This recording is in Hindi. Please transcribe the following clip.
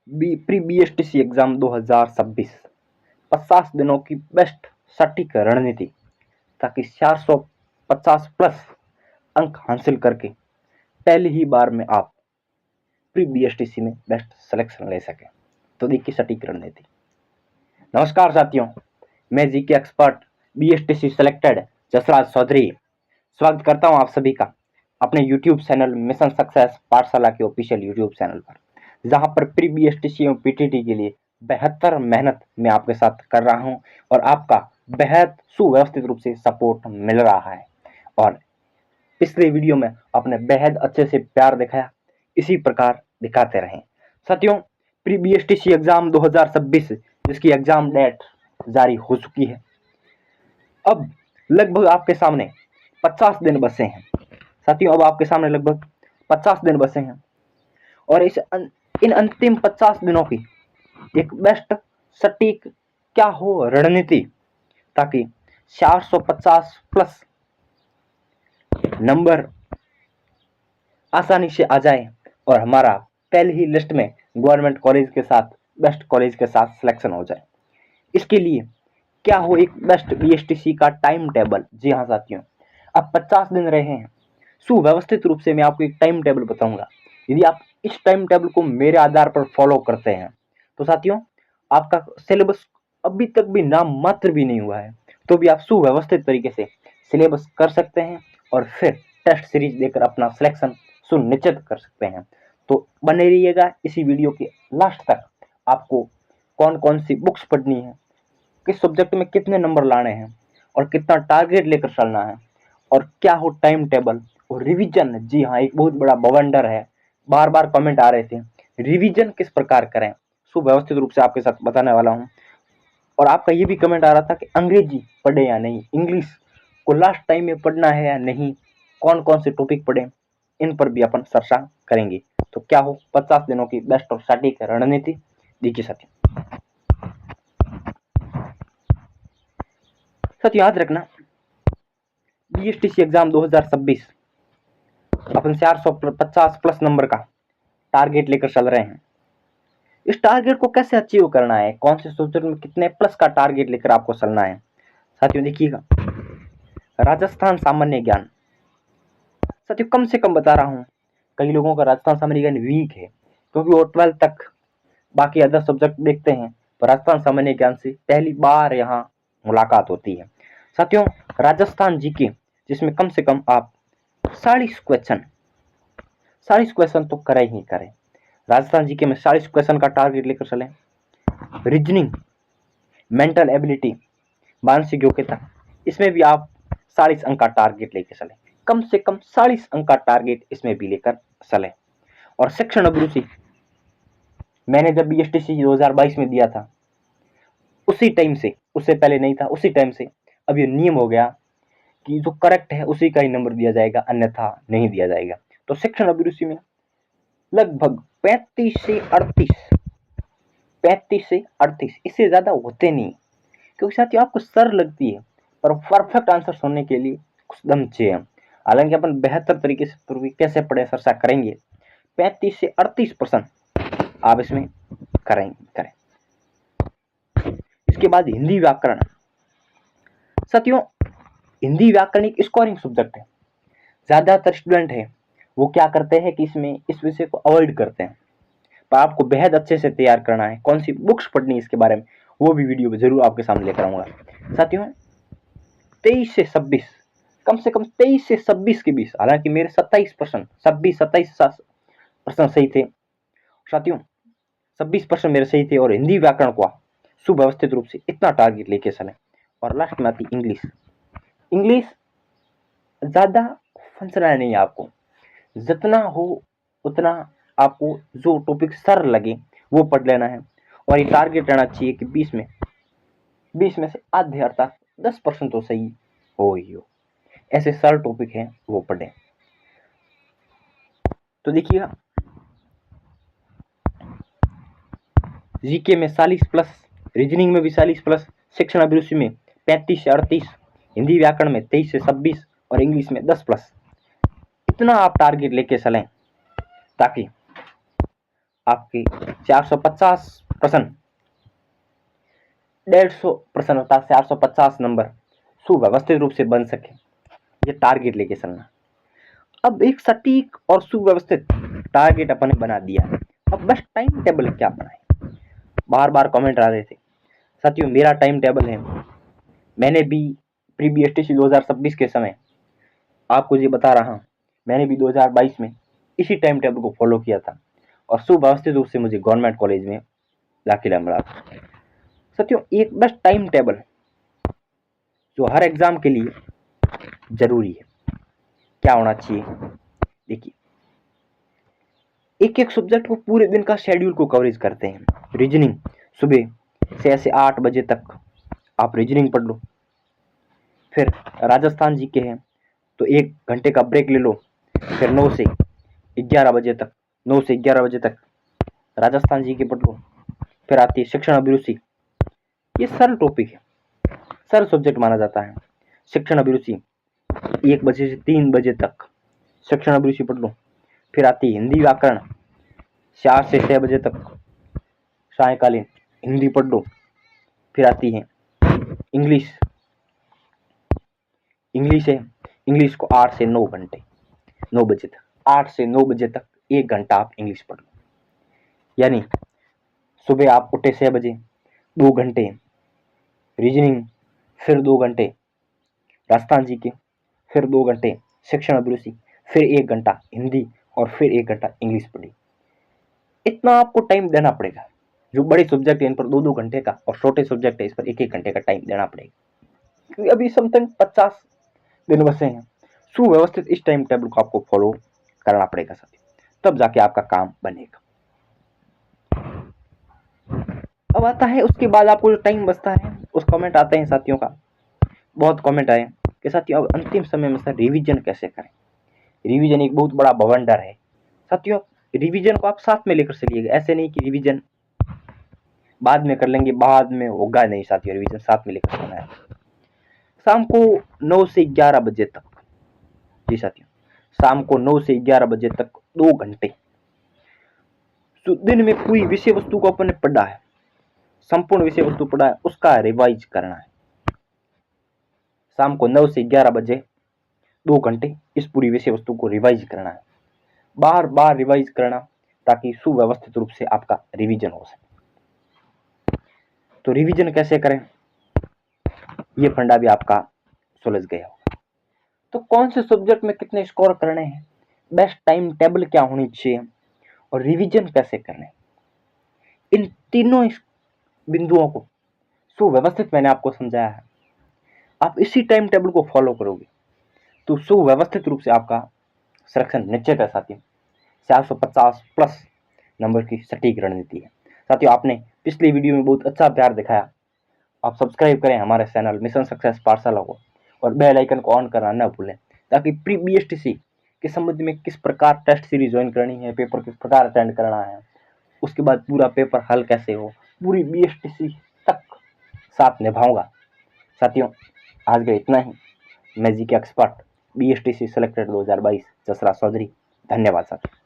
प्री बीएसटीसी एग्जाम 2026 50 दिनों की बेस्ट सटीक रणनीति ताकि 450 प्लस अंक हासिल करके पहली ही बार में आप प्री बीएसटीसी में बेस्ट सिलेक्शन ले सकें। तो देखिए सटीक रणनीति। नमस्कार साथियों, मैं GK expert BSTC selected Jasraj Chaudhary स्वागत करता हूं आप सभी का अपने यूट्यूब चैनल मिशन सक्सेस पाठशाला के ऑफिशियल यूट्यूब चैनल पर, जहां पर प्री बीएसटीसी एवं पीटीटी के लिए बेहतर मेहनत मैं आपके साथ कर रहा हूं और आपका बेहद सुव्यवस्थित रूप से सपोर्ट मिल रहा है। और पिछले वीडियो में आपने बेहद अच्छे से प्यार दिखाया, इसी प्रकार दिखाते रहें साथियों। प्री बीएसटीसी एग्जाम 2026 जिसकी एग्जाम डेट जारी हो चुकी है, अब लगभग आपके सामने 50 दिन बचे हैं साथियों। अब आपके सामने लगभग 50 दिन बचे हैं और इन अंतिम 50 दिनों की एक बेस्ट सटीक क्या हो रणनीति ताकि 450 प्लस नंबर आसानी से आ जाए और हमारा पहले ही लिस्ट में गवर्नमेंट कॉलेज के साथ बेस्ट कॉलेज के साथ सिलेक्शन हो जाए। इसके लिए क्या हो एक बेस्ट बीएसटीसी का टाइम टेबल। जी हाँ साथियों, अब 50 दिन रहे हैं, सुव्यवस्थित रूप से मैं आपको एक टाइम टेबल बताऊंगा। यदि आप इस टाइम टेबल को मेरे आधार पर फॉलो करते हैं तो साथियों आपका सिलेबस अभी तक भी नाम मात्र भी नहीं हुआ है, तो भी आप सुव्यवस्थित तरीके से सिलेबस कर सकते हैं और फिर टेस्ट सीरीज देकर अपना सिलेक्शन सुनिश्चित कर सकते हैं। तो बने रहिएगा इसी वीडियो के लास्ट तक। आपको कौन कौन सी बुक्स पढ़नी है, किस सब्जेक्ट में कितने नंबर लाने हैं और कितना टारगेट लेकर चलना है और क्या हो टाइम टेबल और रिवीजन। जी हाँ, एक बहुत बड़ा बवंडर है, बार बार कमेंट आ रहे थे रिवीजन किस प्रकार करें, सुव्यवस्थित रूप से आपके साथ बताने वाला हूं। और आपका ये भी कमेंट आ रहा था कि अंग्रेजी पढ़े या नहीं, इंग्लिश को लास्ट टाइम में पढ़ना है या नहीं, कौन कौन से टॉपिक पढ़े, इन पर भी अपन चर्चा करेंगे। तो क्या हो 50 दिनों की बेस्ट और सटीक रणनीति। देखिए साथियों, याद रखना बीएसटीसी एग्जाम 2026 अपन 450 प्लस नंबर का टारगेट लेकर चल रहे हैं। इस टारगेट को कैसे अचीव करना है, कौन से सब्जेक्ट में कितने प्लस का टारगेट लेकर आपको चलना है साथियों। देखिएगा, राजस्थान सामान्य ज्ञान साथियों कम से कम बता रहा हूं, कई लोगों का राजस्थान सामान्य ज्ञान वीक है क्योंकि वो 12 तक बाकी अदर सब्जेक्ट देखते हैं, पर राजस्थान सामान्य ज्ञान से पहली बार यहाँ मुलाकात होती है साथियों। राजस्थान जीके जिसमें कम से कम आप 40 क्वेश्चन तो करें ही करें। राजस्थान जीके में 40 क्वेश्चन का टारगेट लेकर चलें। रीजनिंग, मेंटल एबिलिटी, मानसिक योग्यता, इसमें भी आप 40 अंक का टारगेट लेकर चलें। कम से कम 40 अंक का टारगेट इसमें भी लेकर चलें। और शिक्षण अभिरुचि मैंने जब बीएसटीसी 2022 में दिया था उसी टाइम से, उससे पहले नहीं था, उसी टाइम से अब ये नियम हो गया कि जो करेक्ट है उसी का ही नंबर दिया जाएगा, अन्यथा नहीं दिया जाएगा। तो शिक्षण अभिरुचि में लगभग 35 से 38, इससे ज्यादा होते नहीं, क्योंकि साथियों आपको सर लगती है, पर परफेक्ट आंसर होने के लिए कुछ दम चाहिए। हालांकि अपन बेहतर तरीके से कैसे पढ़े चर्चा करेंगे। 35 से 38% आप इसमें करें। इसके बाद हिंदी व्याकरण साथियों, हिंदी व्याकरण एक स्कोरिंग सब्जेक्ट है। ज्यादातर स्टूडेंट है वो क्या करते हैं कि इसमें इस विषय को अवॉइड करते हैं, पर आपको बेहद अच्छे से तैयार करना है। कौन सी बुक्स पढ़नी है इसके बारे में वो भी वीडियो में जरूर आपके सामने लेकर आऊंगा साथियों। 23 से 26, कम से कम 23 से 26 के बीच, हालांकि मेरे 27%, 27 सही थे साथियों, 26% मेरे सही थे। और हिंदी व्याकरण को सुव्यवस्थित रूप से इतना टारगेट लेके चले। और लास्ट में आती इंग्लिश। इंग्लिश ज्यादा फंसना नहीं है आपको, जितना हो उतना आपको जो टॉपिक सर लगे वो पढ़ लेना है। और ये टारगेट रहना चाहिए कि 20 में से आधे अर्थात 10% तो सही हो ही हो, ऐसे सर टॉपिक हैं वो पढ़ें। तो देखिएगा, जीके में 40 प्लस, रीजनिंग में भी 40 प्लस, शिक्षण अभिरुचि में 35 से 38, हिंदी व्याकरण में 23 से 26 और इंग्लिश में 10 प्लस। इतना आप टारगेट लेके चलें ताकि आपकी 450 प्रश्न, 150 प्रश्न अर्थात 450 नंबर सुव्यवस्थित रूप से बन सके, ये टारगेट लेके चलना। अब एक सटीक और सुव्यवस्थित टारगेट अपने बना दिया है, अब बस टाइम टेबल क्या बनाए। बार बार कमेंट आ रहे थे साथियों, मेरा टाइम टेबल है, मैंने भी प्री BSTC 2026 के समय आपको ये बता रहा हूं, मैंने भी 2022 में इसी टाइम टेबल को फॉलो किया था और सुव्यवस्थित रूप से मुझे गवर्नमेंट कॉलेज में दाखिला मिला था। साथियों एक बस टाइम टेबल जो हर एग्जाम के लिए जरूरी है, क्या होना चाहिए। देखिए, एक एक सब्जेक्ट को पूरे दिन का शेड्यूल को कवरेज करते हैं। रीजनिंग सुबह 6 से 8 बजे तक आप रीजनिंग पढ़ लो, फिर राजस्थान जी के हैं तो 1 घंटे का ब्रेक ले लो, फिर 9 से 11 बजे तक, 9 से 11 बजे तक राजस्थान जी के पढ़ लो, फिर आती है शिक्षण अभिरुचि, ये सरल टॉपिक है, सरल सब्जेक्ट माना जाता है। शिक्षण अभिरुचि 1 बजे से 3 बजे तक शिक्षण अभिरुचि पढ़ लो, फिर आती है हिंदी व्याकरण 4 से 6 बजे तक सायकालीन हिंदी पढ़ लो, फिर आती है इंग्लिश, इंग्लिश है, इंग्लिश को 8 से 9 घंटे, 9 बजे तक, 8 से 9 बजे तक 1 घंटा आप इंग्लिश पढ़ लो। यानी सुबह आप उठे 6 बजे, 2 घंटे रीजनिंग, फिर 2 घंटे राजस्थान जी के, फिर 2 घंटे शिक्षण अभिरुचि, फिर 1 घंटा हिंदी और फिर 1 घंटा इंग्लिश पढ़ी। इतना आपको टाइम देना पड़ेगा। जो बड़े सब्जेक्ट है इन पर 2-2 घंटे का और छोटे सब्जेक्ट है इस पर 1-1 घंटे का टाइम देना पड़ेगा, क्योंकि अभी समथिंग 50 दिन बचे हैं। सुव्यवस्थित इस टाइम टेबल को आपको फॉलो करना पड़ेगा साथियों, तब जाके आपका काम बनेगा। अब आता है उसके बाद आपको जो टाइम बचता है, उस कमेंट आते हैं साथियों का, बहुत कमेंट आए कि साथियों अब अंतिम समय में सर रिवीजन कैसे करें। रिवीजन एक बहुत बड़ा बवंडर है साथियों, रिवीजन को आप साथ में लेकर चलिएगा, ऐसे नहीं कि रिवीजन बाद में कर लेंगे, बाद में होगा नहीं साथियों, रिवीजन साथ में लेकर चलना है। शाम को 9 से 11 बजे तक, जी साथियों, शाम को 9 से 11 बजे तक 2 घंटे दिन में पूरी विषय वस्तु को अपन ने पढ़ा है, संपूर्ण विषय वस्तु पढ़ा है, उसका रिवाइज करना है। शाम को 9 से 11 बजे 2 घंटे इस पूरी विषय वस्तु को रिवाइज करना है, बार बार रिवाइज करना, ताकि सुव्यवस्थित रूप से आपका रिवीजन हो सके। तो रिवीजन कैसे करें, ये फंडा भी आपका सुलझ गया होगा। तो कौन से सब्जेक्ट में कितने स्कोर करने हैं, बेस्ट टाइम टेबल क्या होनी चाहिए और रिवीजन कैसे करने, इन तीनों बिंदुओं को सुव्यवस्थित मैंने आपको समझाया है। आप इसी टाइम टेबल को फॉलो करोगे तो सुव्यवस्थित रूप से आपका सिलेक्शन निश्चित है साथियों। 450 प्लस नंबर की सटीक रणनीति है साथियों। आपने पिछली वीडियो में बहुत अच्छा प्यार दिखाया, आप सब्सक्राइब करें हमारे चैनल मिशन सक्सेस पाठशाला को और बेल आइकन को ऑन करना न भूलें, ताकि प्री BSTC के संबंध में किस प्रकार टेस्ट सीरीज ज्वाइन करनी है, पेपर किस प्रकार अटेंड करना है, उसके बाद पूरा पेपर हल कैसे हो, पूरी BSTC तक साथ निभाऊंगा साथियों। आज का इतना ही। मैं जी के एक्सपर्ट BSTC सिलेक्टेड 2022 जसरा चौधरी, धन्यवाद साथियों।